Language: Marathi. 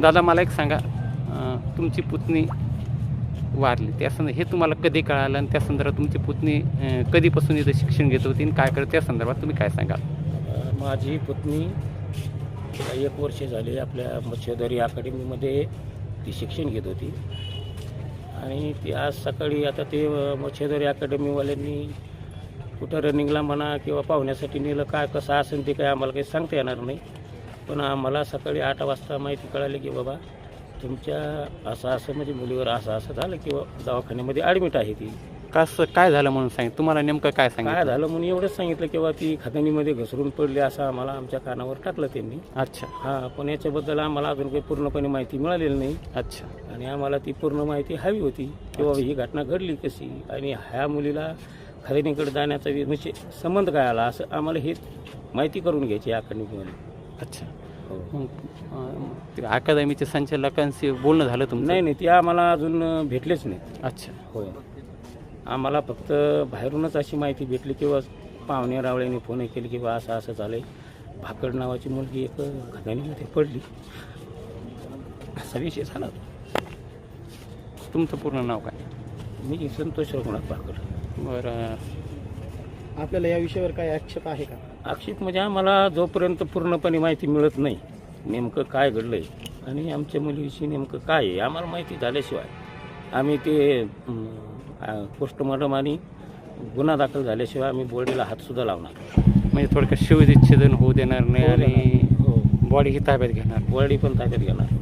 दादा मला एक सांगा, तुमची पुतणी वारली हे तुम्हाला कधी कळालं आणि त्या संदर्भात तुमची पुतणी कधीपासून इथं शिक्षण घेत होती आणि काय करत त्या संदर्भात तुम्ही काय सांगाल? माझी पुतणी 1 वर्ष झाली आपल्या मत्स्यधरी अकॅडमीमध्ये ती शिक्षण घेत होती आणि ती आज सकाळी आता ते मत्स्यधरी अकॅडमीवाल्यांनी कुठं रनिंगला म्हणा किंवा पाहुण्यासाठी नेलं काय कसं असेल ते काय आम्हाला काही सांगता येणार नाही. पण आम्हाला सकाळी 8 वाजता माहिती कळाली की बाबा तुमच्या असं म्हणजे मुलीवर असं झालं किंवा दवाखान्यामध्ये ॲडमिट आहे ती. कसं काय झालं म्हणून सांगितलं तुम्हाला? नेमकं काय सांगितलं? काय झालं म्हणून एवढंच सांगितलं किंवा ती खदानीमध्ये घसरून पडली असं आम्हाला आमच्या कानावर टाकलं त्यांनी. अच्छा. हां, पण याच्याबद्दल आम्हाला अजून काही पूर्णपणे माहिती मिळालेली नाही. अच्छा. आणि आम्हाला ती पूर्ण माहिती हवी होती किंवा ही घटना घडली कशी आणि ह्या मुलीला खदानीकडे जाण्याचा म्हणजे संबंध काय आला असं आम्हाला हे माहिती करून घ्यायची अकॅडमीमध्ये. अच्छा. हो. अकादमीच्या संचालकांशी बोलणं झालं तुमचं? नाही, ते आम्हाला अजून भेटलेच नाही. अच्छा. होय, आम्हाला फक्त बाहेरूनच अशी माहिती भेटली किंवा पाहुणे रावळ्यांनी फोन केले की बा असं झालं आहे, भाकड नावाची मुलगी एक खदानीमध्ये पडली असा विषय झाला. तुमचं पूर्ण नाव काय? मी संतोष रघुनाथ भाकड. बरं, आपल्याला या विषयावर काय आक्षेप आहे का? आक्षेप म्हणजे आम्हाला जोपर्यंत पूर्णपणे माहिती मिळत नाही नेमकं काय घडलं आहे आणि आमच्या मुलीविषयी नेमकं काय आहे आम्हाला माहिती झाल्याशिवाय आम्ही ते पोस्टमॉर्टम आणि गुन्हा दाखल झाल्याशिवाय आम्ही बॉडीला हातसुद्धा लावणार. म्हणजे थोडक्यात शवविच्छेदन होऊ देणार नाही आणि हो, बॉडी ही ताब्यात घेणार. बॉडी पण ताब्यात घेणार.